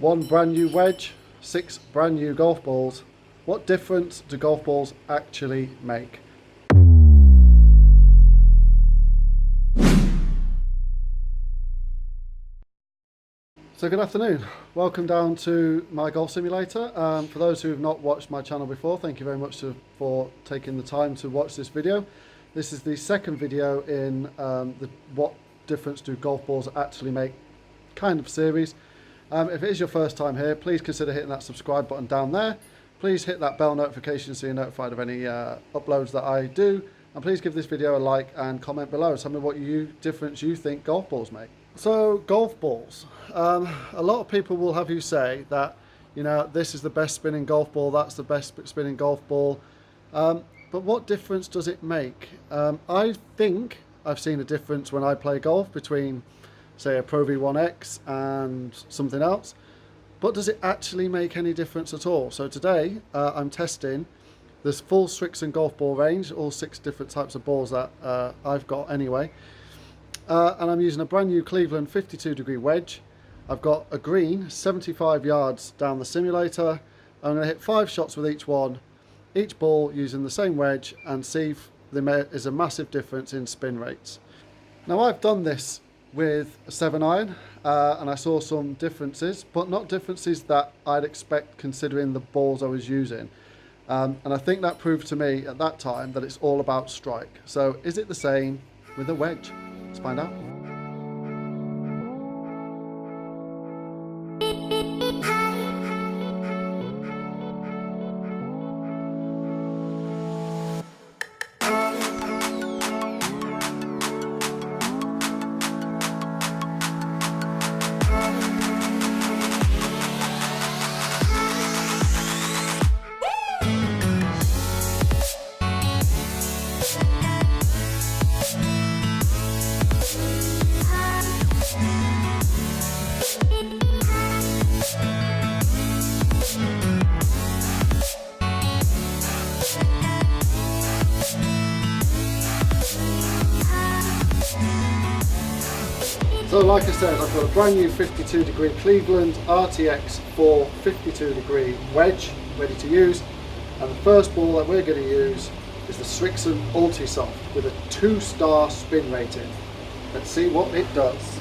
One brand new wedge, 6 brand new golf balls. What difference do golf balls actually make? So good afternoon, welcome down to my golf simulator. For those who have not watched my channel before, thank you very much for taking the time to watch this video. This is the second video in the what difference do golf balls actually make kind of series. If it is your first time here, please consider hitting that subscribe button down there. Please hit that bell notification so you're notified of any uploads that I do. And please give this video a like and comment below. Tell me what difference you think golf balls make. So golf balls, a lot of people will have you say that, you know, this is the best spinning golf ball, that's the best spinning golf ball. But what difference does it make? I think I've seen a difference when I play golf between, say, a Pro V1X and something else. But does it actually make any difference at all? So today I'm testing this full Srixon golf ball range, all 6 different types of balls that I've got anyway. And I'm using a brand new Cleveland 52-degree wedge. I've got a green 75 yards down the simulator. I'm going to hit 5 shots with each ball using the same wedge, and see if there is a massive difference in spin rates. Now I've done this with a 7-iron and I saw some differences, but not differences that I'd expect considering the balls I was using. And I think that proved to me at that time that it's all about strike. So is it the same with a wedge? Let's find out. So like I said, I've got a brand new 52-degree Cleveland RTX 4 52-degree wedge ready to use, and the first ball that we're going to use is the Srixon Ultisoft with a 2-star spin rating. Let's see what it does.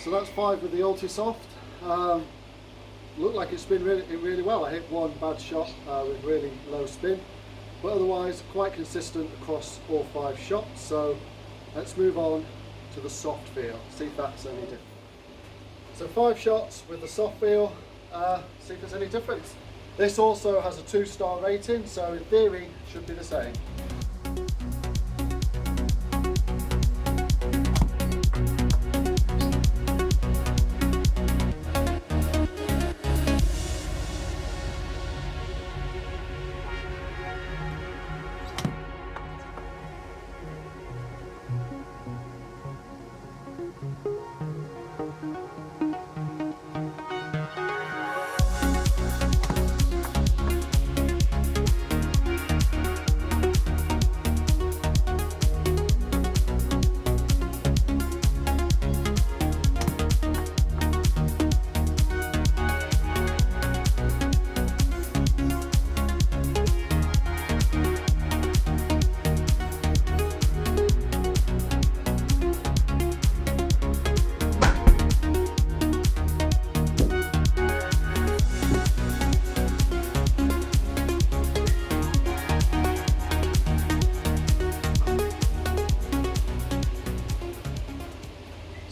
So that's 5 with the Ultisoft. Looked like it spun really well. I hit one bad shot with really low spin, but otherwise quite consistent across all 5 shots. So let's move on to the soft feel, see if that's any different. So 5 shots with the soft feel, see if there's any difference. This also has a 2-star rating, so in theory should be the same.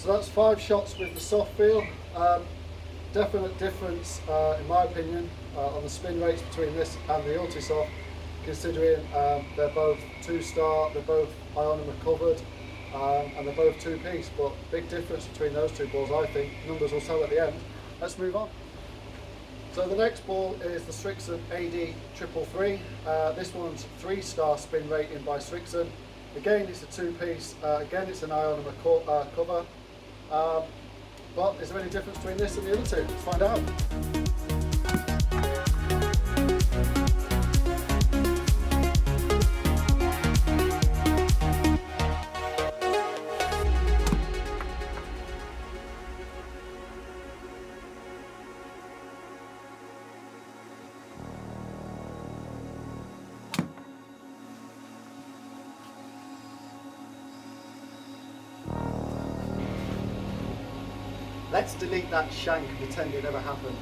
So that's 5 shots with the soft feel. Definite difference, in my opinion, on the spin rates between this and the Ultisoft, considering they're both 2-star, they're both ionomer covered, and they're both 2-piece, but big difference between those 2 balls, I think. Numbers will tell at the end. Let's move on. So the next ball is the Srixon AD33. This one's 3-star spin rating by Srixon. Again, it's a 2-piece. Again, it's an ionomer cover. But is there any difference between this and the other 2? Let's find out. Let's delete that shank and pretend it never happened.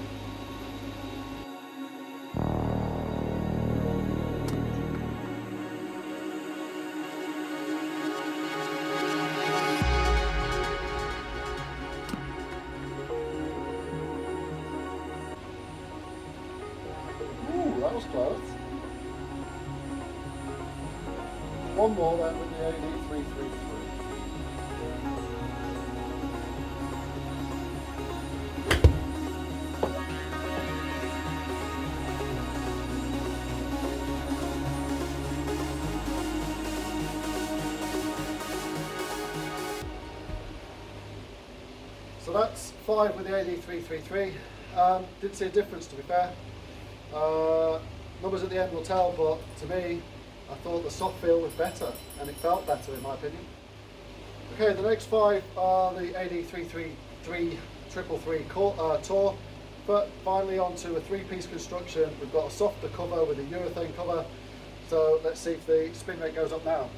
Ooh, that was close. One more then with the AD333. So that's 5 with the AD333. Didn't see a difference, to be fair. Numbers at the end will tell, but to me, I thought the soft feel was better, and it felt better in my opinion. Okay, the next 5 are the AD333 Tour, but finally onto a 3-piece construction. We've got a softer cover with a urethane cover, so let's see if the spin rate goes up now.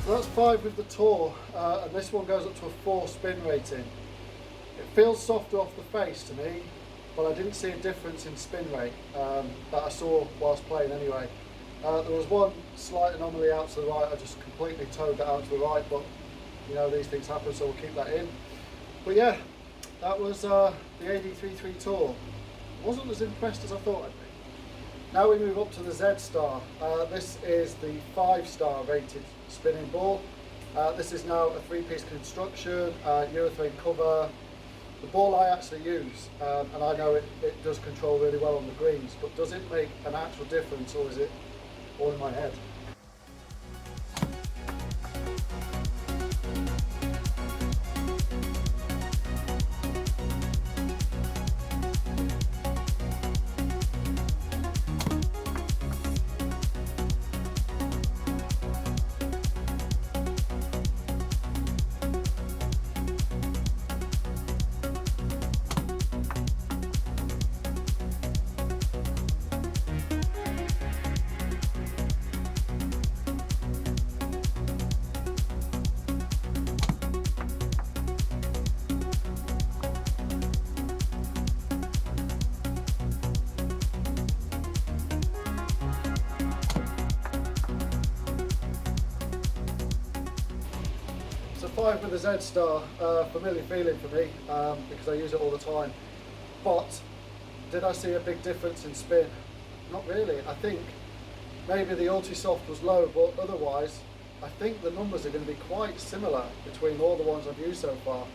So that's 5 with the Tour, and this one goes up to a 4 spin rating. It feels softer off the face to me, but I didn't see a difference in spin rate that I saw whilst playing anyway. There was one slight anomaly out to the right. I just completely towed that out to the right, but you know, these things happen, so we'll keep that in. But yeah, that was the AD33 Tour. Wasn't as impressed as I thought I'd be. Now we move up to the Zedstar. This is the 5-star rated spinning ball. This is now a 3-piece construction, urethane cover. The ball I actually use, and I know it does control really well on the greens, but does it make an actual difference, or is it all in my head? So 5 with the Zedstar, familiar feeling for me because I use it all the time. But did I see a big difference in spin? Not really. I think maybe the Ultisoft was low, but otherwise I think the numbers are going to be quite similar between all the ones I've used so far.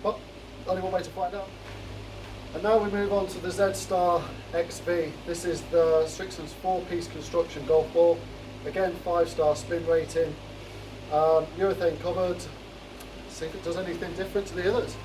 But only one way to find out. And now we move on to the Zedstar XP. This is the Srixon's 4-piece construction golf ball. Again, 5-star spin rating. Urethane covered, see if it does anything different to the others.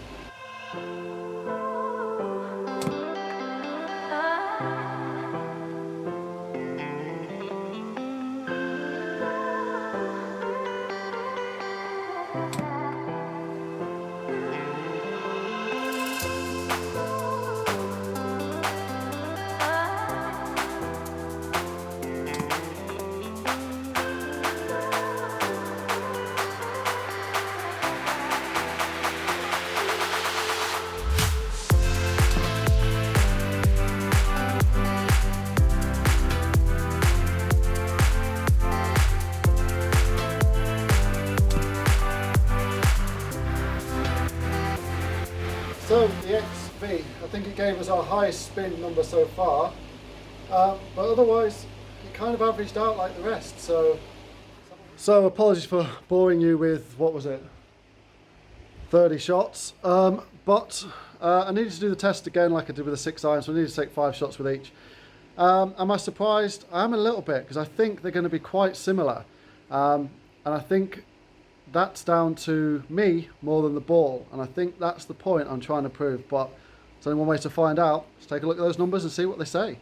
So the XV, I think it gave us our highest spin number so far, but otherwise it kind of averaged out like the rest. So apologies for boring you with, what was it, 30 shots, but I needed to do the test again like I did with the 6 iron, so I needed to take 5 shots with each. Am I surprised? I am a little bit, because I think they're going to be quite similar, and I think that's down to me more than the ball, and I think that's the point I'm trying to prove, but there's only one way to find out. Let's take a look at those numbers and see what they say.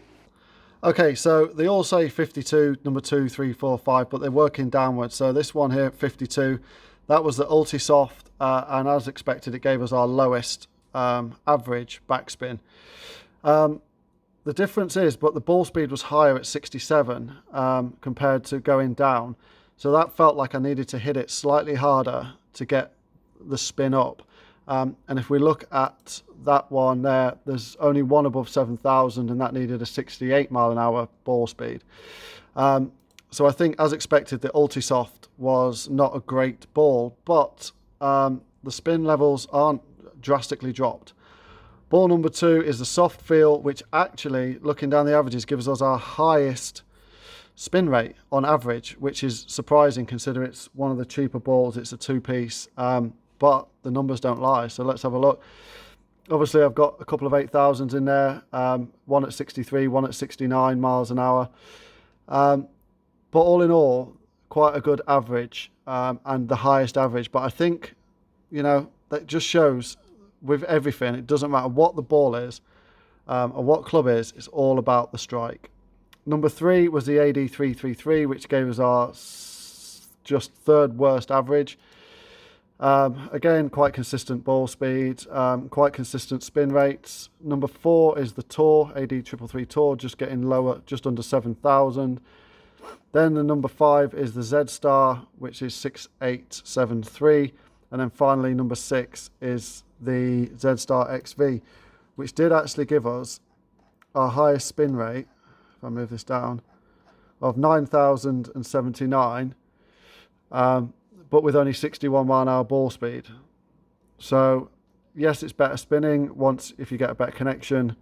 Okay, so they all say 52, number 2, 3, 4, 5, but they're working downwards. So this one here, 52, that was the Ultisoft, and as expected it gave us our lowest average backspin. The difference is, but the ball speed was higher at 67 compared to going down. So that felt like I needed to hit it slightly harder to get the spin up. And if we look at that one there, there's only one above 7,000 and that needed a 68 mile an hour ball speed. So I think, as expected, the Ultisoft was not a great ball, but the spin levels aren't drastically dropped. Ball number 2 is the Soft Feel, which actually, looking down the averages, gives us our highest spin rate on average, which is surprising considering it's one of the cheaper balls. It's a 2-piece, but the numbers don't lie. So let's have a look. Obviously I've got a couple of 8,000s in there, one at 63, one at 69 miles an hour, but all in all quite a good average, and the highest average. But I think, you know, that just shows with everything, it doesn't matter what the ball is or what club is, it's all about the strike. Number 3 was the AD333, which gave us our just 3rd worst average. Again, quite consistent ball speed, quite consistent spin rates. Number 4 is the Tour, AD33 Tour, just getting lower, just under 7,000. Then the number 5 is the Zedstar, which is 6873. And then finally, number 6 is the Zedstar XP, which did actually give us our highest spin rate, if I move this down, of 9,079, but with only 61 mile an hour ball speed. So yes, it's better spinning once if you get a better connection,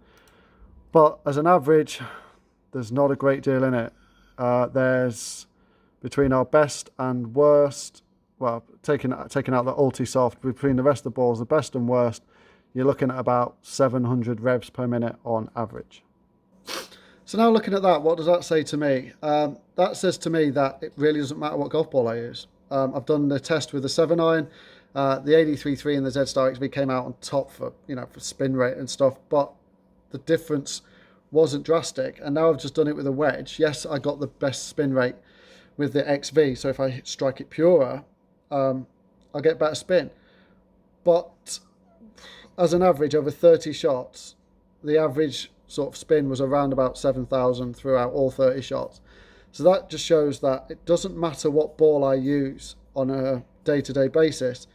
but as an average, there's not a great deal in it. There's between our best and worst, well, taking out the Ultisoft, between the rest of the balls, the best and worst, you're looking at about 700 revs per minute on average. So now looking at that, what does that say to me? That says to me that it really doesn't matter what golf ball I use. I've done the test with the 7 iron, the AD33 and the Zedstar XP came out on top for, you know, for spin rate and stuff, but the difference wasn't drastic. And now I've just done it with a wedge. Yes, I got the best spin rate with the XV, so if I strike it purer, I'll get better spin. But as an average over 30 shots, the average sort of spin was around about 7,000 throughout all 30 shots. So that just shows that it doesn't matter what ball I use on a day-to-day basis,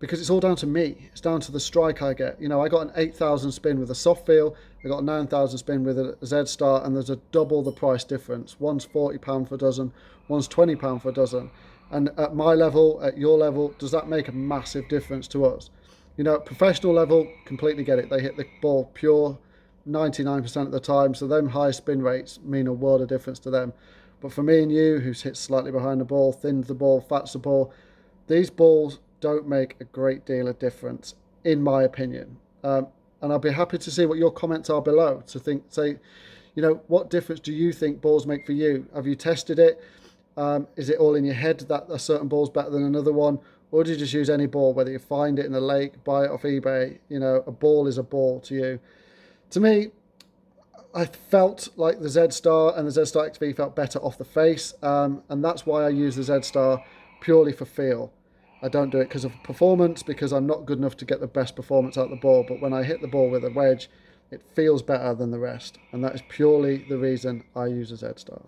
because it's all down to me. It's down to the strike I get. You know, I got an 8,000 spin with a Soft Feel, I got a 9,000 spin with a Zedstar, and there's a double the price difference. One's £40 for a dozen, one's £20 for a dozen. And at my level, at your level, does that make a massive difference to us? You know, at professional level, completely get it. They hit the ball pure 99% of the time, so them high spin rates mean a world of difference to them. But for me and you, who's hit slightly behind the ball, thins the ball, fats the ball, these balls don't make a great deal of difference, in my opinion. And I'll be happy to see what your comments are below, to say, you know, what difference do you think balls make for you? Have you tested it? Is it all in your head that a certain ball's better than another one? Or do you just use any ball, whether you find it in a lake, buy it off eBay? You know, a ball is a ball to you. To me, I felt like the Zedstar and the Zedstar XP felt better off the face, and that's why I use the Zedstar purely for feel. I don't do it because of performance, because I'm not good enough to get the best performance out of the ball, but when I hit the ball with a wedge, it feels better than the rest, and that is purely the reason I use a Zedstar.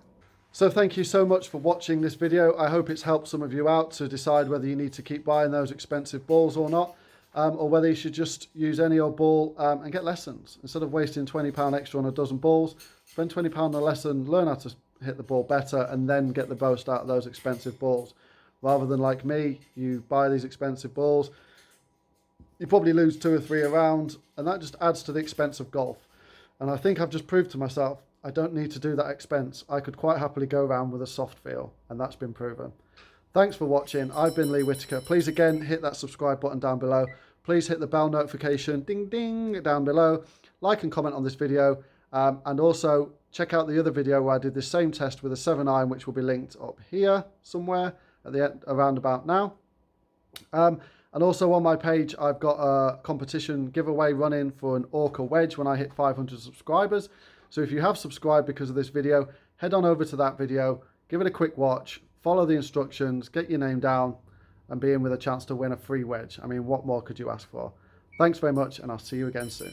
So thank you so much for watching this video. I hope it's helped some of you out to decide whether you need to keep buying those expensive balls or not, or whether you should just use any old ball and get lessons. Instead of wasting £20 extra on a dozen balls, spend £20 on a lesson, learn how to hit the ball better, and then get the most out of those expensive balls. Rather than like me, you buy these expensive balls, you probably lose 2 or 3 a round, and that just adds to the expense of golf. And I think I've just proved to myself, I don't need to do that expense. I could quite happily go around with a soft feel, and that's been proven. Thanks for watching. I've been Lee Whittaker. Please again, hit that subscribe button down below. Please hit the bell notification, ding ding, down below. Like and comment on this video. And also check out the other video where I did the same test with a 7-iron, which will be linked up here somewhere at the end, around about now. And also on my page, I've got a competition giveaway running for an Orca wedge when I hit 500 subscribers. So if you have subscribed because of this video, head on over to that video, give it a quick watch, follow the instructions, get your name down, and be in with a chance to win a free wedge. I mean, what more could you ask for? Thanks very much, and I'll see you again soon.